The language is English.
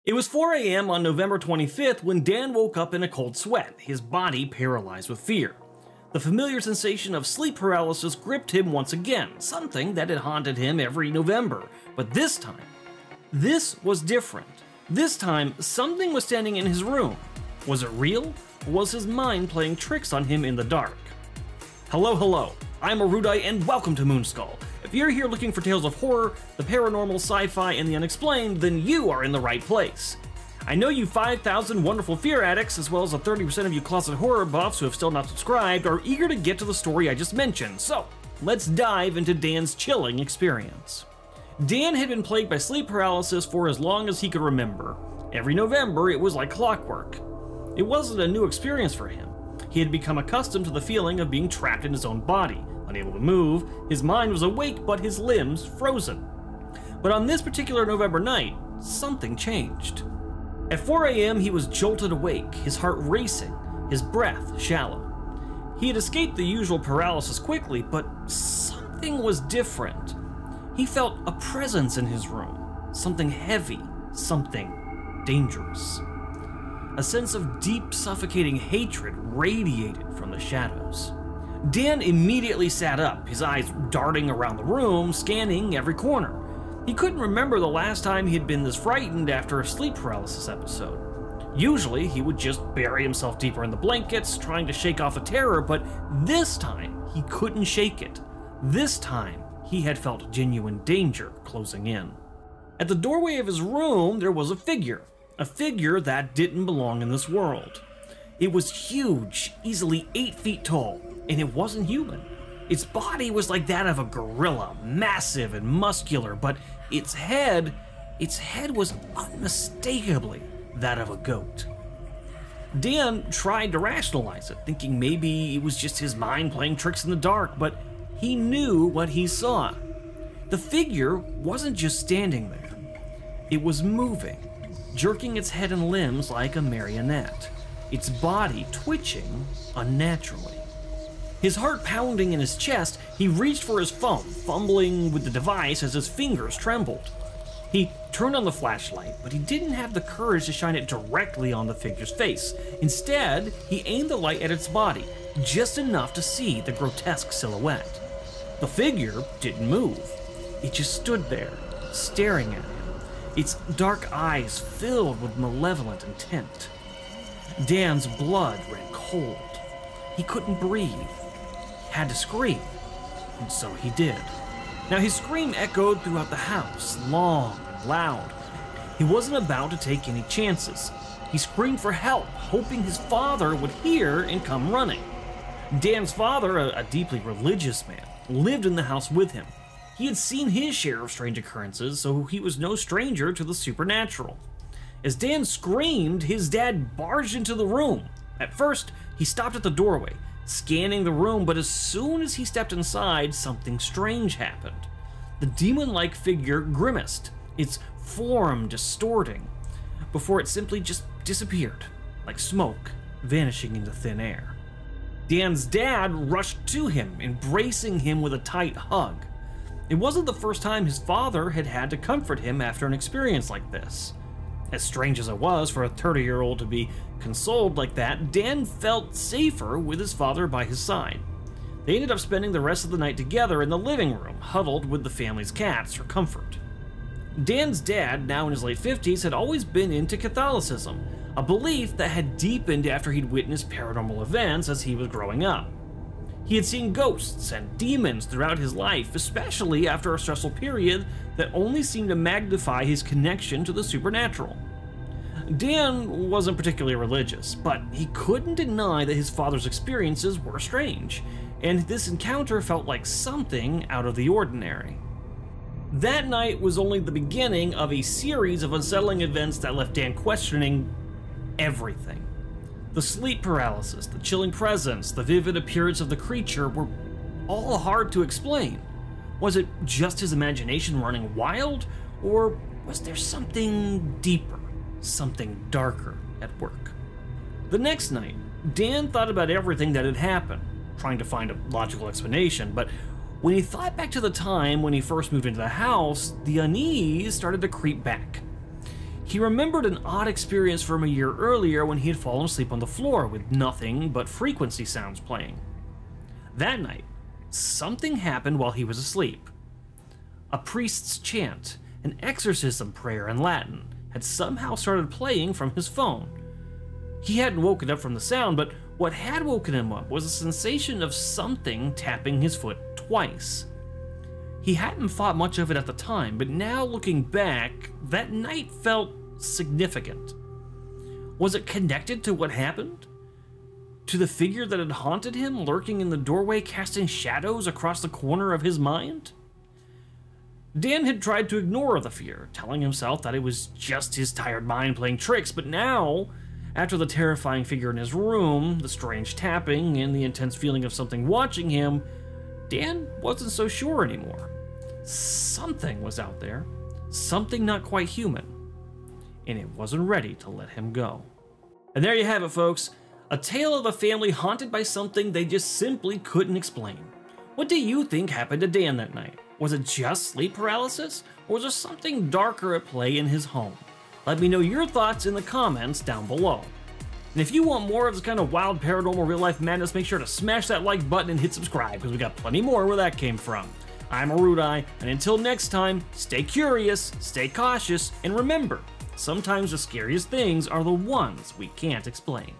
It was 4 a.m. on November 25th when Dan woke up in a cold sweat, his body paralyzed with fear. The familiar sensation of sleep paralysis gripped him once again, something that had haunted him every November. But this time, this was different. This time, something was standing in his room. Was it real, or was his mind playing tricks on him in the dark? Hello, I'm Erudite and welcome to Moonskull. If you're here looking for tales of horror, the paranormal, sci-fi, and the unexplained, then you are in the right place. I know you 5,000 wonderful fear addicts, as well as the 30% of you closet horror buffs who have still not subscribed, are eager to get to the story I just mentioned, so let's dive into Dan's chilling experience. Dan had been plagued by sleep paralysis for as long as he could remember. Every November, it was like clockwork. It wasn't a new experience for him. He had become accustomed to the feeling of being trapped in his own body. Unable to move, his mind was awake but his limbs frozen. But on this particular November night, something changed. At 4 a.m. he was jolted awake, his heart racing, his breath shallow. He had escaped the usual paralysis quickly, but something was different. He felt a presence in his room, something heavy, something dangerous. A sense of deep, suffocating hatred radiated from the shadows. Dan immediately sat up, his eyes darting around the room, scanning every corner. He couldn't remember the last time he had been this frightened after a sleep paralysis episode. Usually, he would just bury himself deeper in the blankets, trying to shake off the terror, but this time, he couldn't shake it. This time, he had felt genuine danger closing in. At the doorway of his room, there was a figure that didn't belong in this world. It was huge, easily 8 feet tall, and it wasn't human. Its body was like that of a gorilla, massive and muscular, but its head was unmistakably that of a goat. Dan tried to rationalize it, thinking maybe it was just his mind playing tricks in the dark, but he knew what he saw. The figure wasn't just standing there. It was moving, jerking its head and limbs like a marionette, its body twitching unnaturally. His heart pounding in his chest, he reached for his phone, fumbling with the device as his fingers trembled. He turned on the flashlight, but he didn't have the courage to shine it directly on the figure's face. Instead, he aimed the light at its body, just enough to see the grotesque silhouette. The figure didn't move. It just stood there, staring at him, its dark eyes filled with malevolent intent. Dan's blood ran cold. He couldn't breathe. He had to scream, and so he did. Now his scream echoed throughout the house, long and loud. He wasn't about to take any chances. He screamed for help, hoping his father would hear and come running. Dan's father, a deeply religious man, lived in the house with him. He had seen his share of strange occurrences, so he was no stranger to the supernatural. As Dan screamed, his dad barged into the room. At first, he stopped at the doorway, scanning the room, but as soon as he stepped inside, something strange happened. The demon-like figure grimaced, its form distorting, before it simply just disappeared, like smoke vanishing into thin air. Dan's dad rushed to him, embracing him with a tight hug. It wasn't the first time his father had had to comfort him after an experience like this. As strange as it was for a 30-year-old to be consoled like that, Dan felt safer with his father by his side. They ended up spending the rest of the night together in the living room, huddled with the family's cats for comfort. Dan's dad, now in his late 50s, had always been into Catholicism, a belief that had deepened after he'd witnessed paranormal events as he was growing up. He had seen ghosts and demons throughout his life, especially after a stressful period that only seemed to magnify his connection to the supernatural. Dan wasn't particularly religious, but he couldn't deny that his father's experiences were strange, and this encounter felt like something out of the ordinary. That night was only the beginning of a series of unsettling events that left Dan questioning everything. The sleep paralysis, the chilling presence, the vivid appearance of the creature were all hard to explain. Was it just his imagination running wild, or was there something deeper, something darker at work? The next night, Dan thought about everything that had happened, trying to find a logical explanation, but when he thought back to the time when he first moved into the house, the unease started to creep back. He remembered an odd experience from a year earlier when he had fallen asleep on the floor with nothing but frequency sounds playing. That night, something happened while he was asleep. A priest's chant, an exorcism prayer in Latin, had somehow started playing from his phone. He hadn't woken up from the sound, but what had woken him up was a sensation of something tapping his foot twice. He hadn't thought much of it at the time, but now looking back, that night felt significant. Was it connected to what happened? To the figure that had haunted him, lurking in the doorway, casting shadows across the corner of his mind? Dan had tried to ignore the fear, telling himself that it was just his tired mind playing tricks, but now, after the terrifying figure in his room, the strange tapping, and the intense feeling of something watching him, Dan wasn't so sure anymore. Something was out there, something not quite human, and it wasn't ready to let him go. And there you have it, folks. A tale of a family haunted by something they just simply couldn't explain. What do you think happened to Dan that night? Was it just sleep paralysis, or was there something darker at play in his home? Let me know your thoughts in the comments down below. And if you want more of this kind of wild paranormal real-life madness, make sure to smash that like button and hit subscribe, because we got plenty more where that came from. I'm Arudai, and until next time, stay curious, stay cautious, and remember, sometimes the scariest things are the ones we can't explain.